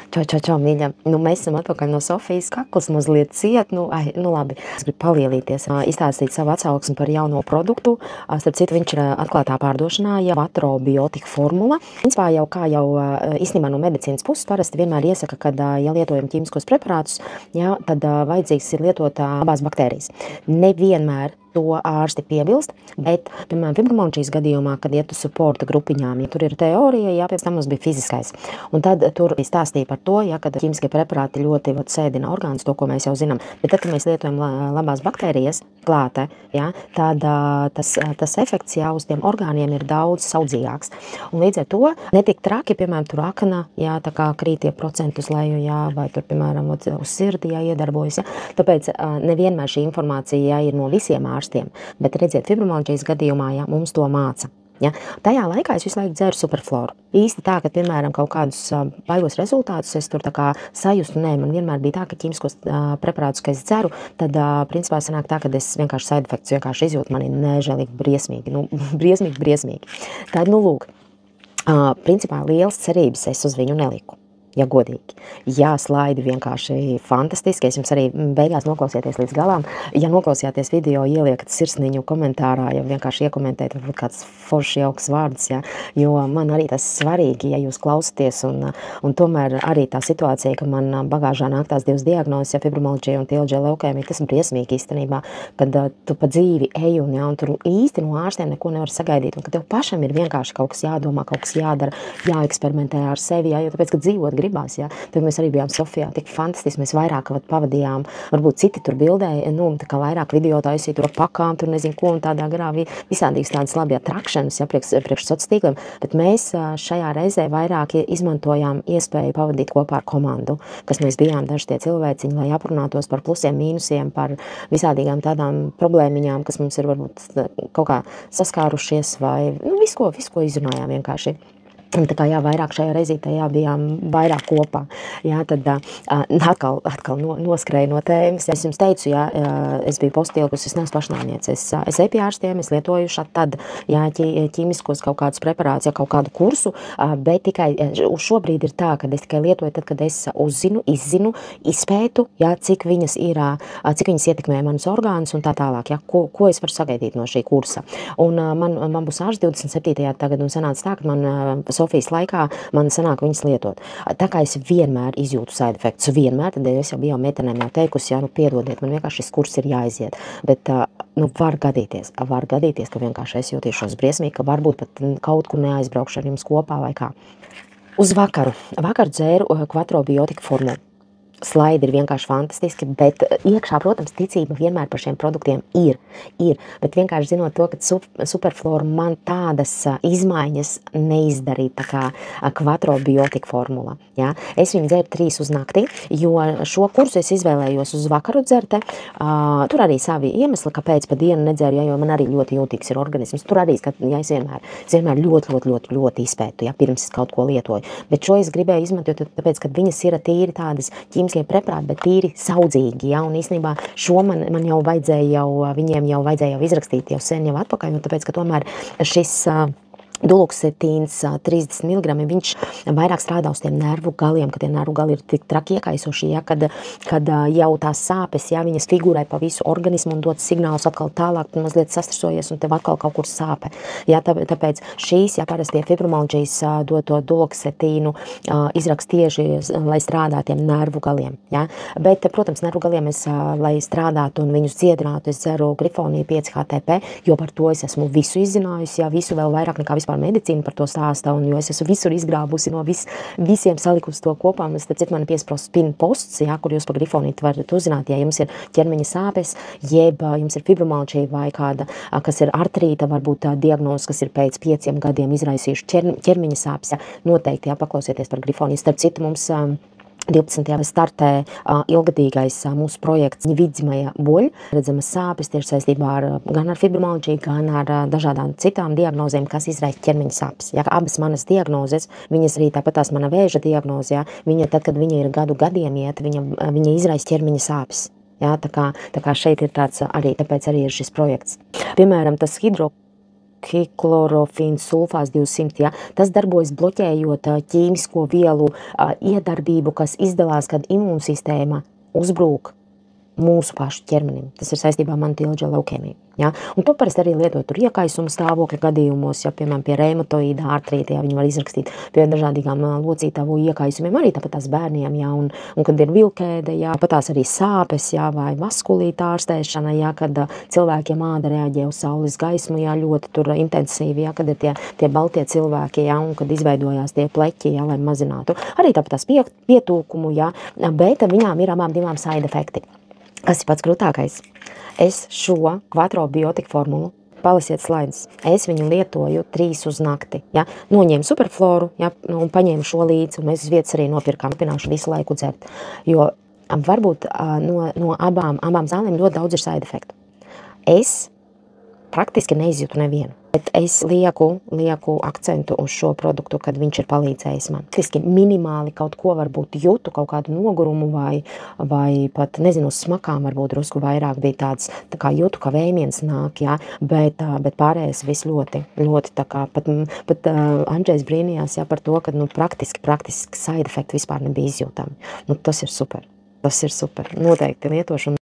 Čau, mīļa. Mēs esam atpakaļ no Sofijas kaklas mazliet ciet. Labi. Es gribu palielīties, izstāstīt savu atsauksmi par jauno produktu. Starp citu, viņš ir atklātā pārdošanā, ja Vatrobiotika formula. Principā īstenībā no medicīnas puses parasti vienmēr iesaka, kad, ja lietojam ķīmiskos preparātus, tad vajadzīgs ir lietot abās baktērijas. Nevienmēr to ārsti piebilst, bet, piemēram, fibromialģijas gadījumā, kad iet uz suporta grupiņām, ja tur ir teorija, pēc tam mums bija fiziskais. Un tad tur stāstīja par to, kad ķīmiskie preparāti ļoti sēdina orgānus, to, ko mēs jau zinām. Bet tad, kad mēs lietojam labās baktērijas klāte, tad tas efekts uz tiem orgāniem ir daudz saudzīgāks. Un līdz ar to netik traki, piemēram, tur akna, tā kā krīt tie procenti uz leju, vai tur, piemēram, uz sirdi, iedarbojas. Tāpēc nevienmēr šī informācija ir no visiem ārstiem, bet redziet, fibromialģijas gadījumā mums to māca. Tajā laikā es visu laiku dzeru superfloru. Īsti tā, ka, piemēram, kaut kādus baigos rezultātus es tur tā kā sajustu, man vienmēr bija tā, ka ķīmiskos preparātus, ka es dzeru, tad principā sanāk tā, ka es vienkārši side effects vienkārši izjūtu, mani nežēlīgi briesmīgi. Tad, lūk, principā lielas cerības es uz viņu neliku. Ja godīgi. Slaidi vienkārši fantastiski. Es jums arī beigās noklausieties līdz galām. Ja noklausījāties video, ieliekat sirsniņu komentārā, ja vienkārši iekomentēt, varbūt kāds forši jauks vārds, jo man arī tas svarīgi, ja jūs klausaties, un tomēr arī tā situācija, ka man bagāžā nāk tās divas diagnozes, fibromialģija un TLG leukēmija, tas ir briesmīgi īstenībā, kad tu pa dzīvi ej un tur īsti no ārstiem neko nevar sagaidīt, un ka tev pašam ir vienkārši kaut kas jādomā, kaut kas jādara, jāeksperimentē ar sevi, jo tāpēc, ka dzīvot gribās, Tad mēs arī bijām Sofijā, tik fantastiski, mēs vairāk pavadījām, varbūt citi tur bildēja, tā kā vairāk video taisīja tur pakām, tur nezinu ko, un tādā garā visādīgas tādas labi trakšanas, priekš sociāliem tīkliem, bet mēs šajā reizē vairāk izmantojām iespēju pavadīt kopā ar komandu, kas mēs bijām daži tie cilvēciņi, lai aprunātos par plusiem, mīnusiem, par visādīgām tādām problēmiņām, kas mums ir varbūt kaut kā saskārušies, vai visu, ko izrunājām vienkārši. Tā kā vairāk šajā reizītē bijām vairāk kopā. Tad atkal noskrēju no tēmas. Es jums teicu, es biju postilgus, es neesmu pašnāvniece. Es eju pie ārstiem, es lietoju tad ķīmiskos kaut kādus preparātus, kaut kādu kursu, bet tikai šobrīd ir tā, ka es tikai lietoju tad, kad es uzzinu, izzinu, izpētu, cik viņas ietekmē manus orgānus un tā tālāk, ko es varu sagaidīt no šī kursa. Un man būs ārsts 27. tagad, un sanāca tā, ka man Sofijas laikā man sanāk viņas lietot. Tā kā es vienmēr izjūtu side effects, tad es jau biju meitenēm jau teikusi, piedodiet, man vienkārši šis kurs ir jāiziet. Bet var gadīties, ka vienkārši es jūtīšos briesmīgi, ka varbūt pat kaut kur neaizbraukšu ar jums kopā vai kā. Uz vakaru dzēru Vatrobiotika formulu. Slaidi ir vienkārši fantastiski, bet iekšā, protams, ticība vienmēr par šiem produktiem ir. Bet vienkārši zinot to, ka superflora man tādas izmaiņas neizdarīja tā kā Vatrobiotika formula. Es viņu dzeru 3 uz nakti, jo šo kursu es izvēlējos uz vakaru dzerte. Tur arī savi iemesli, kāpēc pa dienu nedzeru, jo man arī ļoti jūtīgs ir organisms. Tur arī, es vienmēr ļoti izpētu, pirms es kaut ko lietoju. Bet šo es gribēju izmantot, tāpēc, ka viņas ir tīri tādas ķīmiskie preparāti, bet tīri saudzīgi, un īstenībā šo man jau vajadzēja viņiem jau vajadzēja izrakstīt jau sen jau atpakaļ, tāpēc, ka tomēr šis Duloxetīns 30 mg, viņš vairāk strādā uz tiem nervu galiem, ka tie nervu gali ir tik traki iekaisoši, kad jau tās sāpes, viņas figurē pa visu organismu un dod signālus atkal tālāk, tu mazliet sastresojies un tev atkal kaut kur sāpe. Tāpēc šīs, parastie fibromialģijas dod to Duloxetīnu izrakst tieši, lai strādā tiem nervu galiem. Bet, protams, nervu galiem es, lai strādātu un viņus dziedinātu, es dzeru Grifoniju 5-HTP, jo par to es esmu visu izzinājusi, visu vēl vairāk nekā vispār medicīna par to stāsta, un jo es esmu visur izgrābusi no visiem salikusi to kopā. Tad man ir piesprostas posts, kur jūs par Grifonītu varat uzzināt, ja jums ir ķermeņa sāpes, jeb jums ir fibromialģija vai kāda, kas ir artrīta, varbūt diagnozes, kas ir pēc 5 gadiem izraisījuši ķermeņa sāpes. Noteikti paklausieties par Grifoniju. Starp citu, mums 12. startē ilgadīgais mūsu projekts Vidzimajā boļ, redzamas sāpes tieši saistībā gan ar fibromialģiju, gan ar dažādām citām diagnozēm, kas izraisa ķermeņa sāpes. Abas manas diagnozes, viņas arī tāpatās mana vēža diagnoze, viņa tad, kad viņa ir gadiem iet, viņa izraisa ķermeņa sāpes. Tā kā šeit ir tāds arī, tāpēc arī ir šis projekts. Piemēram, tas kiklorofīns sulfāts 200, ja? Tas darbojas bloķējot ķīmisko vielu iedarbību, kas izdalās, kad imūnsistēma uzbrūk mūsu pašu ķermenim. Tas ir saistībā ar mantīlģa leukēmiju. Ja? Un to parasti arī lietot tur iekaisuma stāvokļa gadījumos, ja, piemēram, pie reumatoīda artrīta, ja, viņi var izrakstīt pie dažādīgām locītavu iekaisumiem, arī tāpat tās bērniem, ja, un kad ir vilkēde, ja, pat tās arī sāpes, ja, vai vaskulīta ārstēšana, ja, kad cilvēkiem āda reaģē uz saules gaismu, ja, ļoti tur intensīvi, ja, kad ir tie baltie cilvēki, ja, un kad izveidojās tie pleķi, ja, lai mazinātu. Arī tāpat tās pietūkumu, ja, bet viņām ir abām divām side efekti. Kas ir pats grūtākais? Es šo kvatrobiotika formulu, palasiet slaidus, es viņu lietoju 3 uz nakti. Ja? Noņēmu superfloru, ja? Un paņēmu šo līdzi, un mēs uz vietas arī nopirkām, pināšu visu laiku dzert. Jo varbūt no abām zālēm ļoti daudz ir side efektu. Es praktiski neizjūtu nevienu, bet es lieku akcentu uz šo produktu, kad viņš ir palīdzējis man. Praktiski minimāli kaut ko varbūt jūtu, kaut kādu nogurumu vai pat, nezinu, uz smakām varbūt drusku vairāk bija tāds, tā kā jūtu, ka vējiens nāk, jā, bet pārējais viss ļoti, tā kā pat Andžejs brīnījās, jā, par to, ka, praktiski side efekti vispār nebija izjūtami. Tas ir super, noteikti lietošana.